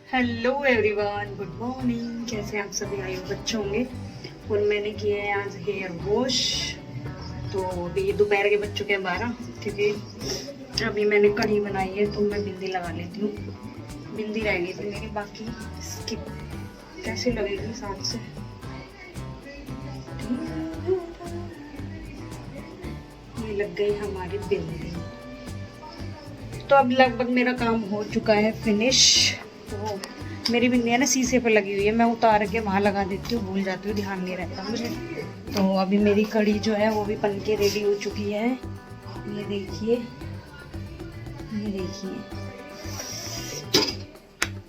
Hello everyone, good morning. कैसे आप सभी? आई हो बच्चे होंगे। और मैंने किए हैं आज हेयर वॉश। तो अभी दोपहर के बज चुके हैं 12, क्योंकि अभी मैंने कढ़ी बनाई है तो मैं बिंदी लगा लेती हूँ। बिंदी रह गई थी मेरी, बाकी स्किप कैसी लगेगी साथ से। ये लग गई हमारी बिंदी। तो अब लगभग मेरा काम हो चुका है फिनिश। तो मेरी बिंदी है ना शीशे पे लगी हुई है, मैं उतार के वहाँ लगा देती हूँ, भूल जाती हूँ, ध्यान नहीं रहता मुझे। तो अभी मेरी कढ़ी जो है वो भी बन के रेडी हो चुकी है। ये देखिए, ये देखिए,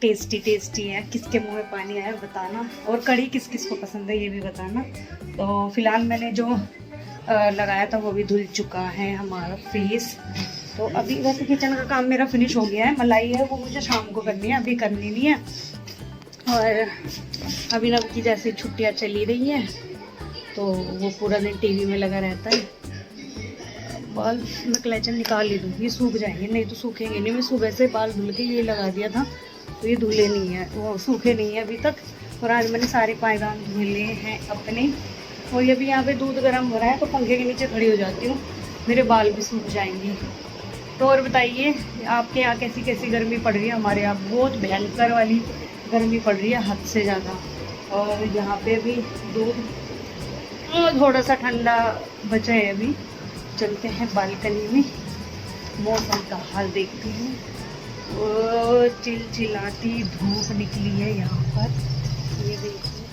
टेस्टी टेस्टी है। किसके मुंह में पानी आया बताना, और कढ़ी किस किस को पसंद है ये भी बताना। तो फिलहाल मैंने जो लगाया था वो भी धुल चुका है हमारा फेस। तो अभी वैसे किचन का काम मेरा फिनिश हो गया है। मलाई है वो मुझे शाम को करनी है, अभी करनी नहीं है। और अभिनव की जैसे छुट्टियां चली रही हैं तो वो पूरा दिन टीवी में लगा रहता है। बाल मैं कलेचन निकाल ही दूँगी, सूख जाएंगे, नहीं तो सूखेंगे नहीं। मैं सुबह से बाल धुल के ये लगा दिया था तो ये धुले नहीं है, वो सूखे नहीं है अभी तक। और आज मैंने सारे पायदान धुले हैं अपने। और ये भी यहाँ पे दूध गर्म हो रहा है तो पंखे के नीचे खड़ी हो जाती हूँ, मेरे बाल भी सूख जाएंगे। तो और बताइए, आपके यहाँ कैसी कैसी गर्मी पड़ रही है? हमारे यहाँ बहुत भयंकर वाली गर्मी पड़ रही है, हद से ज़्यादा। और यहाँ पे भी दूध थोड़ा सा ठंडा बचा है अभी। चलते हैं बालकनी में, मौसम का हाल देखती हूँ। वो चिलचिलाती धूप निकली है यहाँ पर, ये देखिए,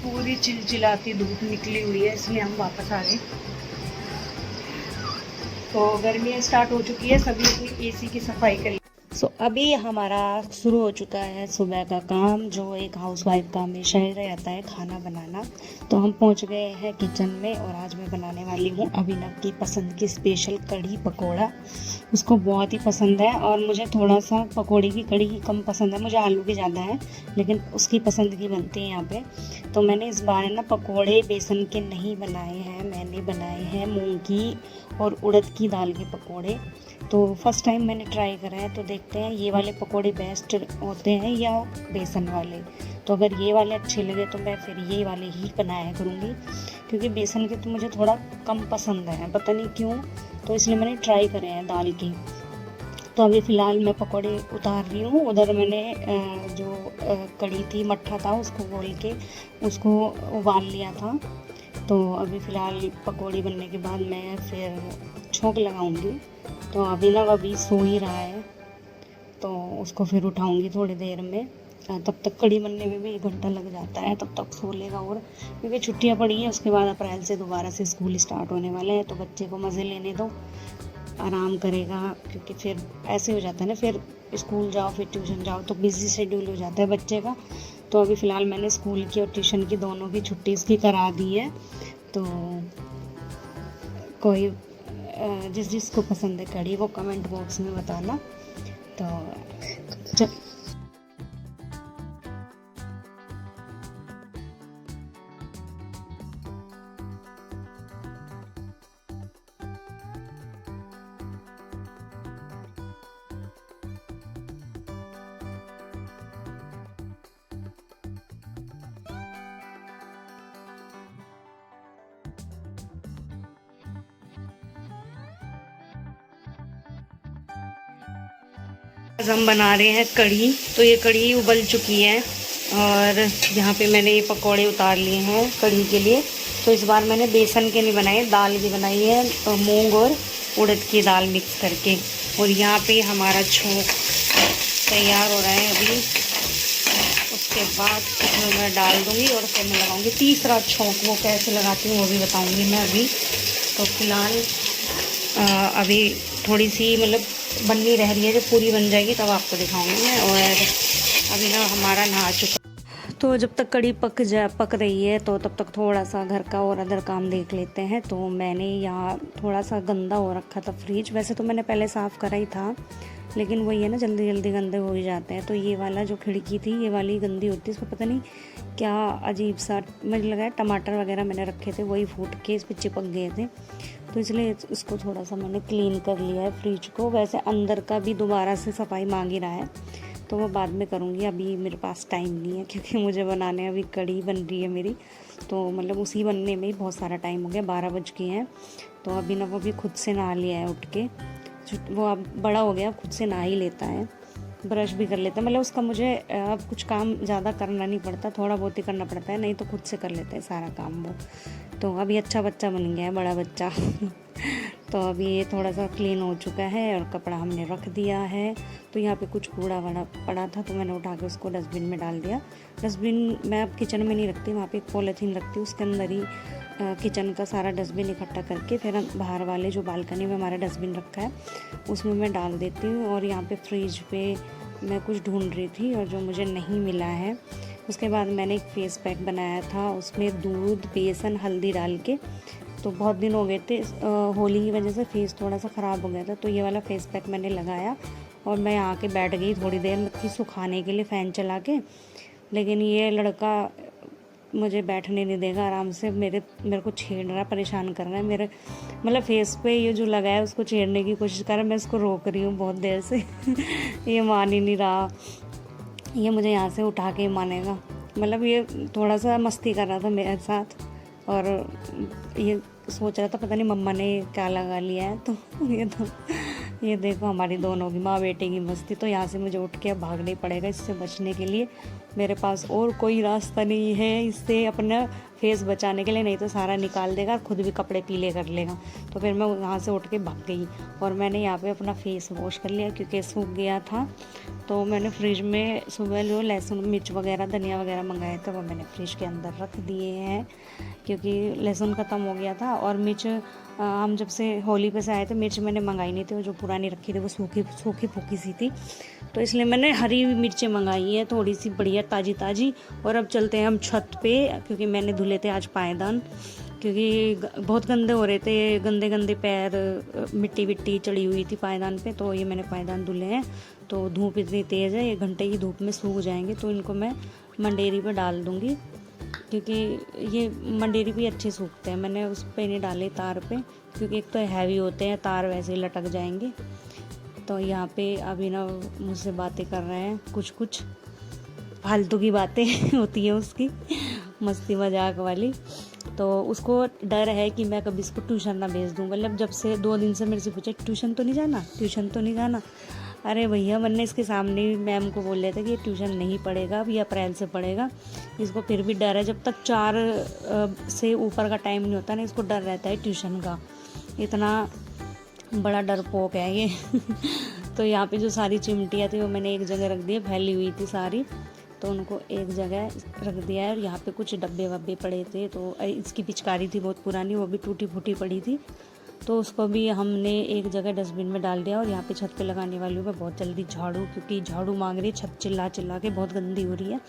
पूरी चिलचिलाती धूप निकली हुई है, इसलिए हम वापस आ गए। तो गर्मियाँ स्टार्ट हो चुकी है, सभी अपनी एसी की सफाई करें। अभी हमारा शुरू हो चुका है सुबह का काम, जो एक हाउसवाइफ का हमेशा ही रहता है, खाना बनाना। तो हम पहुंच गए हैं किचन में और आज मैं बनाने वाली हूँ अभिनव की पसंद की स्पेशल कढ़ी पकोड़ा। उसको बहुत ही पसंद है और मुझे थोड़ा सा पकोड़े की कढ़ी की कम पसंद है, मुझे आलू की ज़्यादा है, लेकिन उसकी पसंद की बनती है यहाँ पे। तो मैंने इस बार ना पकोड़े बेसन के नहीं बनाए हैं, मैंने बनाए हैं मूँग की और उड़द की दाल के पकोड़े। तो फर्स्ट टाइम मैंने ट्राई करा है, तो देखते हैं ये वाले पकोड़े बेस्ट होते हैं या बेसन वाले। तो अगर ये वाले अच्छे लगे तो मैं फिर ये वाले ही बनाया करूँगी, क्योंकि बेसन के तो मुझे थोड़ा कम पसंद है, पता नहीं क्यों। तो इसलिए मैंने ट्राई करे हैं दाल की। तो अभी फ़िलहाल मैं पकोड़े उतार रही हूँ। उधर मैंने जो कढ़ी थी, मट्ठा था, उसको बोल के उसको उबाल लिया था। तो अभी फ़िलहाल पकोड़ी बनने के बाद मैं फिर छोंक लगाऊंगी। तो अभिनव अभी सो ही रहा है, तो उसको फिर उठाऊंगी थोड़ी देर में। तब तक कढ़ी बनने में भी 1 घंटा लग जाता है, तब तक सो लेगा। और क्योंकि छुट्टियां पड़ी हैं, उसके बाद अप्रैल से दोबारा से स्कूल स्टार्ट होने वाले हैं, तो बच्चे को मज़े लेने दो, आराम करेगा। क्योंकि फिर ऐसे हो जाता है ना, फिर स्कूल जाओ फिर ट्यूशन जाओ, तो बिज़ी शेड्यूल हो जाता है बच्चे का। तो अभी फ़िलहाल मैंने स्कूल की और ट्यूशन की दोनों की छुट्टी इसकी करा दी है। तो कोई जिस जिसको पसंद है कढ़ी वो कमेंट बॉक्स में बताना। तो आज हम बना रहे हैं कढ़ी। तो ये कढ़ी उबल चुकी है और यहाँ पे मैंने ये पकोड़े उतार लिए हैं कढ़ी के लिए। तो इस बार मैंने बेसन के नहीं बनाए, दाल की बनाई है, मूंग और उड़द की दाल मिक्स करके। और यहाँ पे हमारा छोंक तैयार हो रहा है अभी। उसके बाद इसमें मैं डाल दूँगी और फिर मैं लगाऊँगी तीसरा छोंक। वो कैसे लगाती हूँ वो भी बताऊँगी मैं अभी। तो फिलहाल अभी थोड़ी सी मतलब बननी रह रही है, जब पूरी बन जाएगी तब आपको दिखाऊंगी मैं। और अभी ना हमारा नहा चुका। तो जब तक कढ़ी पक रही है तो तब तक थोड़ा सा घर का और अदर काम देख लेते हैं। तो मैंने यहाँ थोड़ा सा गंदा हो रखा था फ्रिज। वैसे तो मैंने पहले साफ़ करा ही था, लेकिन वही है ना, जल्दी जल्दी गंदे हो ही जाते हैं। तो ये वाला जो खिड़की थी ये वाली गंदी होती है, इसको पता नहीं क्या अजीब सा मुझे लगा, टमाटर वगैरह मैंने रखे थे वही फूट के इस पर चिपक गए थे। तो इसलिए इसको थोड़ा सा मैंने क्लीन कर लिया है फ्रिज को। वैसे अंदर का भी दोबारा से सफाई मांग ही रहा है, तो वो बाद में करूँगी, अभी मेरे पास टाइम नहीं है क्योंकि मुझे बनाने अभी कढ़ी बन रही है मेरी, तो मतलब उसी बनने में ही बहुत सारा टाइम हो गया, 12 बज गए हैं। तो अभी ना वो भी खुद से नहा लिया है उठ के, वो अब बड़ा हो गया, खुद से नहा ही लेता है, ब्रश भी कर लेता है, मतलब उसका मुझे अब कुछ काम ज़्यादा करना नहीं पड़ता, थोड़ा बहुत ही करना पड़ता है, नहीं तो खुद से कर लेता है सारा काम वो। तो अभी अच्छा बच्चा बन गया है, बड़ा बच्चा तो अभी ये थोड़ा सा क्लीन हो चुका है और कपड़ा हमने रख दिया है। तो यहाँ पे कुछ कूड़ा वड़ा पड़ा था तो मैंने उठा के उसको डस्टबिन में डाल दिया। डस्टबिन मैं अब किचन में नहीं रखती, वहाँ पे एक पॉलीथीन रखती हूँ, उसके अंदर ही किचन का सारा डस्टबिन इकट्ठा करके फिर बाहर वाले जो बालकनी में हमारा डस्टबिन रखा है उसमें मैं डाल देती हूँ। और यहाँ पे फ्रिज पे मैं कुछ ढूंढ रही थी और जो मुझे नहीं मिला है, उसके बाद मैंने एक फेस पैक बनाया था, उसमें दूध, बेसन, हल्दी डाल के। तो बहुत दिन हो गए थे, होली की वजह से फेस थोड़ा सा ख़राब हो गया था, तो ये वाला फेस पैक मैंने लगाया और मैं यहाँ के बैठ गई थोड़ी देर की सुखाने के लिए फ़ैन चला के। लेकिन ये लड़का मुझे बैठने नहीं देगा आराम से, मेरे को छेड़ रहा है, परेशान कर रहा है मेरे, मतलब फेस पे ये जो लगा है उसको छेड़ने की कोशिश कर रहा है, मैं इसको रोक रही हूँ बहुत देर से ये मान ही नहीं रहा, ये मुझे यहाँ से उठा के मानेगा, मतलब ये थोड़ा सा मस्ती कर रहा था मेरे साथ और ये सोच रहा था पता नहीं मम्मा ने क्या लगा लिया है। तो ये देखो हमारी दोनों की, माँ बेटे की मस्ती। तो यहाँ से मुझे उठ के अब भागना ही पड़ेगा इससे बचने के लिए, मेरे पास और कोई रास्ता नहीं है इससे अपना फेस बचाने के लिए, नहीं तो सारा निकाल देगा, खुद भी कपड़े पीले कर लेगा। तो फिर मैं वहाँ से उठ के भाग गई और मैंने यहाँ पे अपना फेस वॉश कर लिया क्योंकि सूख गया था। तो मैंने फ्रिज में सुबह जो लहसुन, मिर्च वगैरह, धनिया वगैरह मंगाए थे वो मैंने फ्रिज के अंदर रख दिए हैं क्योंकि लहसुन ख़त्म हो गया था। और मिर्च हम जब से होली पे से आए थे मिर्च मैंने मंगाई नहीं थी, वो जो पुरानी रखी थी वो सूखी फूकी सी थी, तो इसलिए मैंने हरी मिर्चें मंगाई है थोड़ी सी बढ़िया ताज़ी ताज़ी। और अब चलते हैं हम छत पे क्योंकि मैंने धुले थे आज पायदान, क्योंकि बहुत गंदे हो रहे थे, गंदे गंदे पैर, मिट्टी विट्टी चढ़ी हुई थी पायदान पे, तो ये मैंने पायदान धुले हैं। तो धूप इतनी तेज़ है, 1 घंटे की धूप में सूख जाएंगे, तो इनको मैं मंडेरी पे डाल दूँगी क्योंकि ये मंडेरी भी अच्छे सूखते हैं। मैंने उस पे नहीं डाले तार पे क्योंकि एक तो हैवी होते हैं, तार वैसे ही लटक जाएंगे। तो यहाँ पे अभी ना मुझसे बातें कर रहे हैं, कुछ फालतू की बातें होती है उसकी, मस्ती मजाक वाली। तो उसको डर है कि मैं कभी इसको ट्यूशन ना भेज दूँ, मतलब जब से 2 दिन से मेरे से पूछे ट्यूशन तो नहीं जाना। अरे भैया, वरना इसके सामने मैम को बोल रहे थे कि ये ट्यूशन नहीं पढ़ेगा, अब ये अप्रैल से पढ़ेगा। इसको फिर भी डर है, जब तक 4 से ऊपर का टाइम नहीं होता ना, इसको डर रहता है ट्यूशन का, इतना बड़ा डरपोक है ये तो यहाँ पे जो सारी चिमटियाँ थी वो मैंने एक जगह रख दी, फैली हुई थी सारी, तो उनको एक जगह रख दिया है। और यहाँ पे कुछ डब्बे वब्बे पड़े थे, तो इसकी पिचकारी थी बहुत पुरानी, वो भी टूटी फूटी पड़ी थी, तो उसको भी हमने एक जगह डस्टबिन में डाल दिया। और यहाँ पे छत पे लगाने वाली हूँ मैं बहुत जल्दी झाड़ू, क्योंकि झाड़ू मांग रही है, छत चिल्ला चिल्ला के बहुत गंदी हो रही है,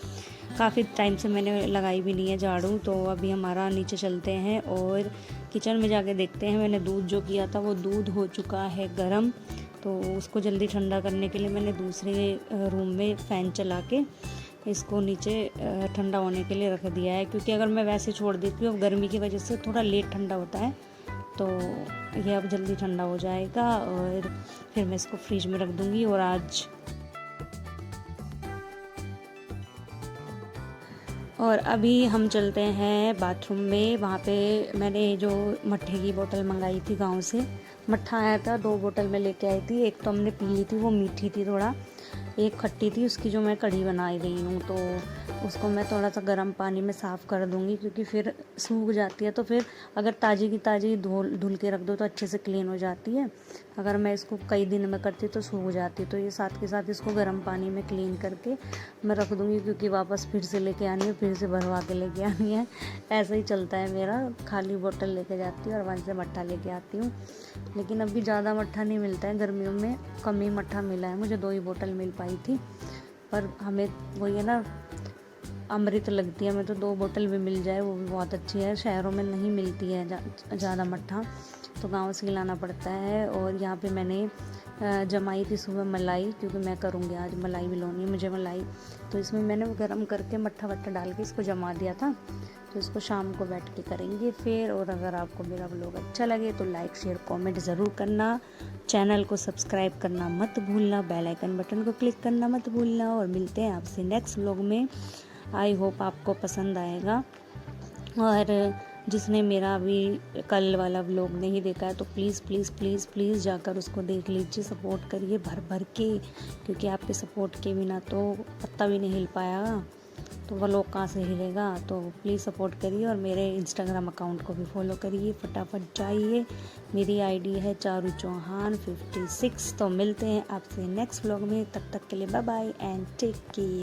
काफ़ी टाइम से मैंने लगाई भी नहीं है झाड़ू। तो अभी हमारा नीचे चलते हैं और किचन में जाके देखते हैं। मैंने दूध जो किया था वो दूध हो चुका है गर्म, तो उसको जल्दी ठंडा करने के लिए मैंने दूसरे रूम में फ़ैन चला के इसको नीचे ठंडा होने के लिए रख दिया है, क्योंकि अगर मैं वैसे छोड़ देती हूँ, गर्मी की वजह से थोड़ा लेट ठंडा होता है, तो ये अब जल्दी ठंडा हो जाएगा और फिर मैं इसको फ्रिज में रख दूँगी। और अभी हम चलते हैं बाथरूम में, वहाँ पे मैंने जो मट्ठे की बोतल मंगाई थी गांव से, मट्ठा आया था, 2 बोतल में लेके आई थी, एक तो हमने पी ली थी, वो मीठी थी थोड़ा, एक खट्टी थी, उसकी जो मैं कढ़ी बना रही हूँ, तो उसको मैं थोड़ा सा गर्म पानी में साफ़ कर दूँगी क्योंकि फिर सूख जाती है। तो फिर अगर ताज़ी की ताज़ी धुल के रख दो तो अच्छे से क्लीन हो जाती है, अगर मैं इसको कई दिन में करती तो सूख जाती। तो ये साथ के साथ इसको गर्म पानी में क्लीन करके मैं रख दूँगी, क्योंकि वापस फिर से लेके आनी है, फिर से भरवा के लेके आनी है, ऐसा ही चलता है मेरा, खाली बोतल लेके जाती हूँ और वहाँ से मट्ठा लेके आती हूँ। लेकिन अभी ज़्यादा मट्ठा नहीं मिलता है, गर्मियों में कम ही मट्ठा मिला है, मुझे 2 ही बोतल मिल पाई थी, पर हमें वही है ना, अमृत लगती है, हमें तो 2 बोतल भी मिल जाए वो भी बहुत अच्छी है। शहरों में नहीं मिलती है ज़्यादा मट्ठा, तो गांव से लाना पड़ता है। और यहाँ पे मैंने जमाई थी सुबह मलाई, क्योंकि मैं करूँगी आज मलाई भी लानी है मुझे मलाई, तो इसमें मैंने वो गर्म करके मट्ठा वट्ठा डाल के इसको जमा दिया था। तो इसको शाम को बैठ के करेंगे फिर। और अगर आपको मेरा व्लॉग अच्छा लगे तो लाइक शेयर कमेंट ज़रूर करना, चैनल को सब्सक्राइब करना मत भूलना, बेल आइकन बटन को क्लिक करना मत भूलना। और मिलते हैं आपसे नेक्स्ट व्लॉग में। आई होप आपको पसंद आएगा। और जिसने मेरा अभी कल वाला व्लॉग नहीं देखा है तो प्लीज़ प्लीज़ प्लीज़ प्लीज़ जाकर उसको देख लीजिए, सपोर्ट करिए भर भर के, क्योंकि आपके सपोर्ट के बिना तो पत्ता भी नहीं हिल पाएगा, तो व्लॉग कहाँ से हिलेगा। तो प्लीज़ सपोर्ट करिए और मेरे इंस्टाग्राम अकाउंट को भी फॉलो करिए, फटाफट जाइए। मेरी आईडी है चारू चौहान 56। तो मिलते हैं आपसे नेक्स्ट व्लॉग में, तब तक के लिए bye bye and take care.